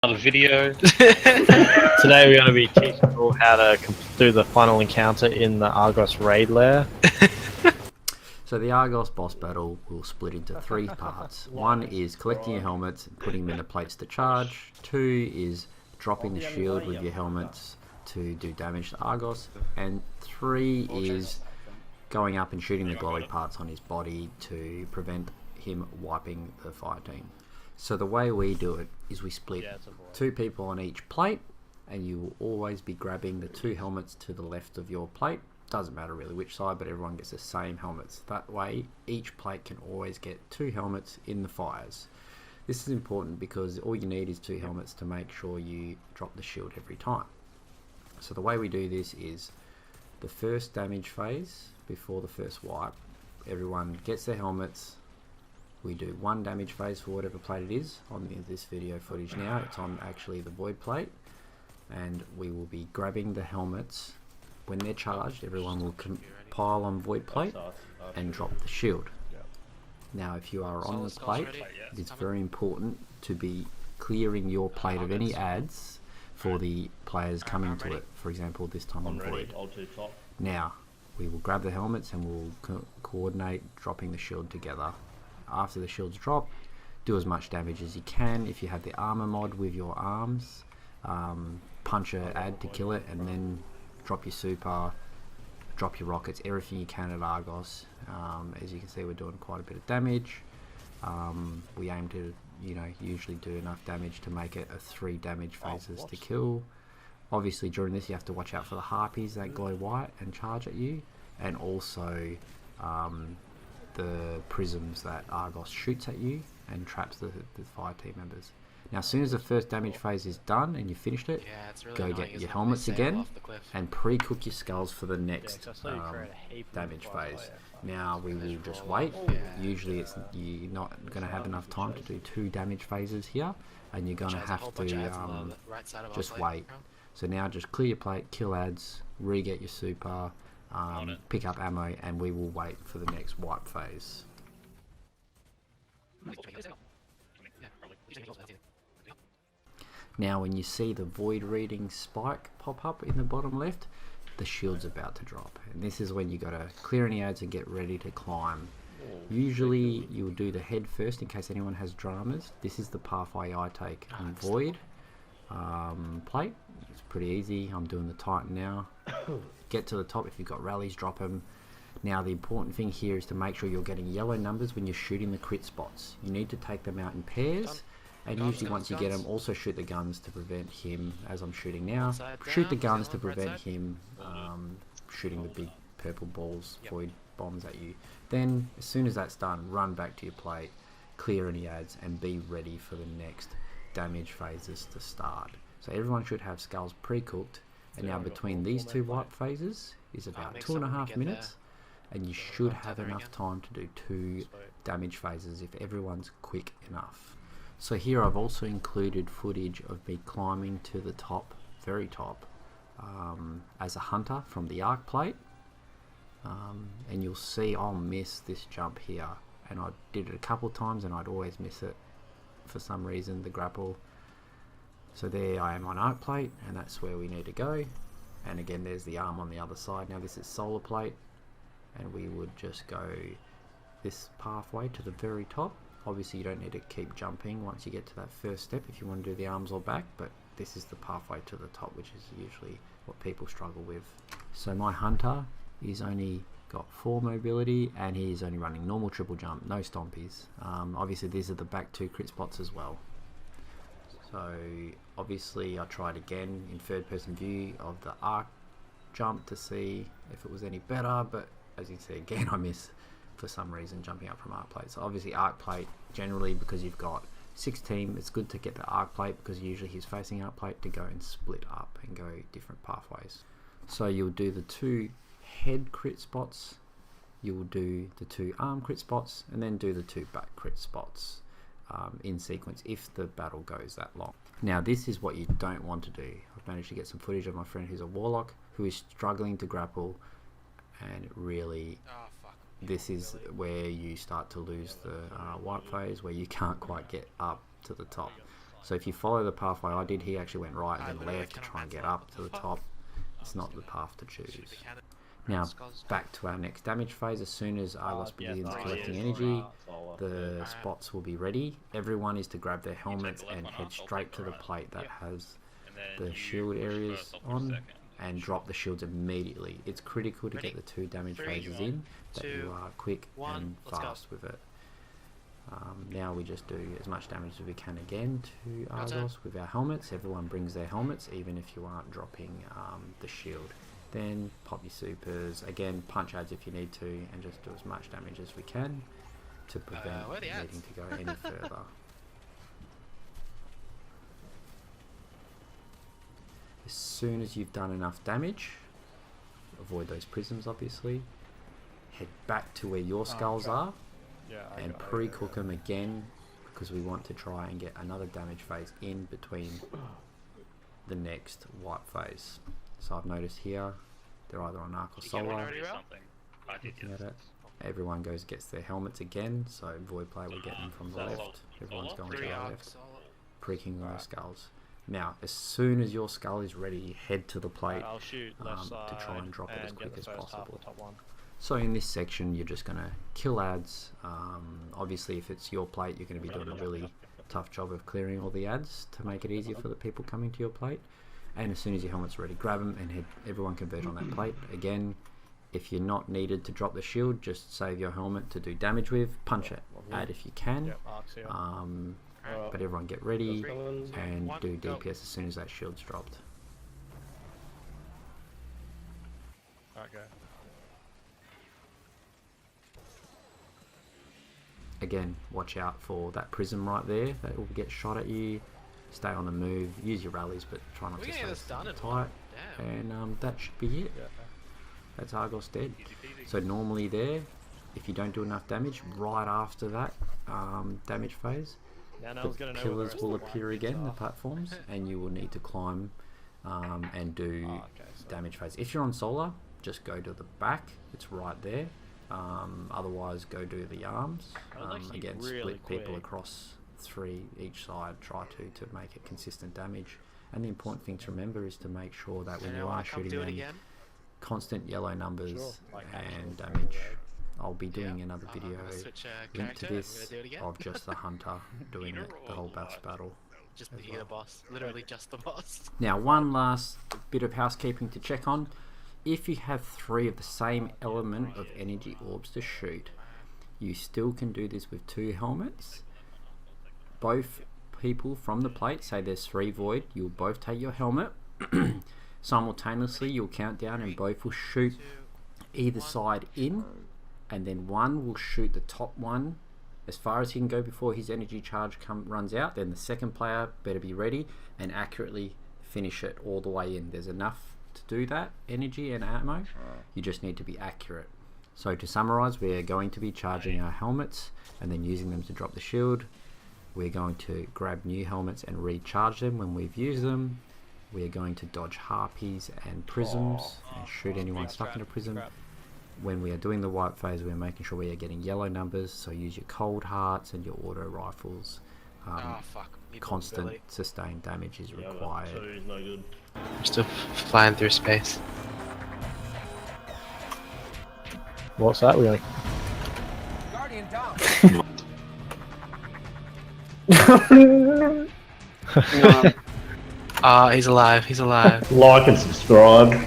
Another video. Today we're going to be teaching you all how to do the final encounter in the Argos raid lair. So the Argos boss battle will split into three parts. One is collecting your helmets and putting them in the plates to charge. Two is dropping the shield with your helmets to do damage to Argos. And three is going up and shooting the glowy parts on his body to prevent him wiping the fire team. So the way we do it is we split two people on each plate, and you will always be grabbing the two helmets to the left of your plate. Doesn't matter really which side, but everyone gets the same helmets. That way each plate can always get two helmets in the fires. This is important because all you need is two helmets to make sure you drop the shield every time. So the way we do this is the first damage phase before the first wipe, everyone gets their helmets. We do one damage phase for whatever plate it is. On this video footage now, it's on actually the void plate, and we will be grabbing the helmets. When they're charged, everyone will pile on void plate and drop the shield. Now if you are on the plate, it's very important to be clearing your plate of any adds for the players coming to it. For example, this time on void. Now we will grab the helmets and we'll coordinate dropping the shield together. After the shields drop, do as much damage as you can. If you have the armor mod with your arms, punch a ad to kill it, and then drop your super, drop your rockets, everything you can at Argos. As you can see, we're doing quite a bit of damage. We aim to, usually do enough damage to make it a 3 damage phases to kill. Obviously during this you have to watch out for the harpies that glow white and charge at you, and also the prisms that Argos shoots at you and traps the fire team members. Now as soon as the first damage phase is done and you finished it, go get your helmets again and pre-cook your skulls for the next damage phase. Now we will just wait. Usually you're not going to have enough time to do 2 damage phases here, and you're going to have to just wait. So now just clear your plate, kill ads, re-get your super, pick up ammo, and we will wait for the next wipe phase. Now when you see the void reading spike pop up in the bottom left, the shield's about to drop, and this is when you got to clear any ads and get ready to climb. Usually you will do the head first in case anyone has dramas. This is the pathway I take on void plate. It's pretty easy. I'm doing the Titan now. Get to the top. If you've got rallies, drop them. Now the important thing here is to make sure you're getting yellow numbers when you're shooting the crit spots. You need to take them out in pairs, and usually once you get them, also shoot the guns to prevent him, as I'm shooting now, shoot the guns to prevent him shooting the big purple balls, void bombs at you. Then as soon as that's done, run back to your plate, clear any ads, and be ready for the next damage phases to start. So everyone should have skulls pre-cooked, and now between these two wipe phases is about 2.5 minutes, and you should have enough time to do 2 damage phases if everyone's quick enough. So here I've also included footage of me climbing to the top, very top, as a hunter from the arc plate, and you'll see I'll miss this jump here, and I did it a couple times and I'd always miss it for some reason, the grapple. So there I am on arc plate, and that's where we need to go. And again, there's the arm on the other side. Now this is solar plate, and we would just go this pathway to the very top. Obviously you don't need to keep jumping once you get to that first step if you want to do the arms or back, but this is the pathway to the top, which is usually what people struggle with. So my hunter is only got 4 mobility, and he's only running normal triple jump, no stompies. Obviously these are the back 2 crit spots as well. So obviously I tried again in third person view of the arc jump to see if it was any better, but as you can see again I miss for some reason jumping up from arc plate. So obviously arc plate, generally because you've got 6 team, it's good to get the arc plate because usually he's facing arc plate to go and split up and go different pathways. So you'll do the 2 head crit spots, you will do the 2 arm crit spots, and then do the 2 back crit spots in sequence if the battle goes that long. Now this is what you don't want to do. I've managed to get some footage of my friend who's a warlock who is struggling to grapple, and really this is where you start to lose the wipe phase, where you can't quite get up to the top. So if you follow the pathway I did, he actually went right and then left to try and get up to the top. It's not the path to choose. Now, back to our next damage phase. As soon as Argos begins collecting energy, the spots will be ready. Everyone is to grab their helmets and head straight to the plate that has the shield areas on, and drop the shields immediately. It's critical to get the 2 damage phases in, that you are quick and fast with it. Now we just do as much damage as we can again to Argos with our helmets. Everyone brings their helmets, even if you aren't dropping the shield. Then pop your supers, again punch ads if you need to, and just do as much damage as we can to prevent needing to go any further. As soon as you've done enough damage, avoid those prisms obviously, head back to where your skulls are, and pre-cook them again, because we want to try and get another damage phase in between the next wipe phase. So I've noticed here they're either on Arc or Solar. Looking at it, everyone gets their helmets again, so Void Player will get them from the left. Everyone's going to our left, pre-king those skulls. Now, as soon as your skull is ready, head to the plate to try and drop it as quick as possible. So in this section, you're just going to kill ads. Obviously, if it's your plate, you're going to be doing a really tough job of clearing all the ads to make it easier for the people coming to your plate. And as soon as your helmet's ready, grab them and everyone converge on that plate. Again, if you're not needed to drop the shield, just save your helmet to do damage with. Punch it, add if you can. But everyone get ready and do DPS as soon as that shield's dropped. Okay. Again, watch out for that prism right there that will get shot at you. Stay on the move, use your rallies, but try not to stay tight. And that should be it. That's Argos dead. So normally there, if you don't do enough damage, right after that damage phase, the pillars will appear again, the platforms, and you will need to climb and do damage phase. If you're on Solar, just go to the back, it's right there. Otherwise, go do the arms. Again, split people across 3 each side, try to make it consistent damage. And the important thing to remember is to make sure that when you are shooting them, constant yellow numbers and damage. I'll be doing another video linked to this of just the hunter doing it, the whole boss battle. Just the boss, literally just the boss. Now, one last bit of housekeeping to check on. If you have 3 of the same element of energy orbs to shoot, you still can do this with 2 helmets. Both people from the plate, say there's 3 void, you'll both take your helmet. Simultaneously, you'll count down and both will shoot either side in, and then one will shoot the top one as far as he can go before his energy charge runs out. Then the second player better be ready and accurately finish it all the way in. There's enough to do that, energy and ammo. You just need to be accurate. So to summarize, we're going to be charging our helmets and then using them to drop the shield. We're going to grab new helmets and recharge them when we've used them. We're going to dodge harpies and prisms and shoot anyone stuck in a prism. When we are doing the wipe phase, we're making sure we are getting yellow numbers, so use your cold hearts and your auto rifles. Constant sustained damage is required. I'm still flying through space. What's that? We're Guardian down. He's alive, he's alive. Like and subscribe.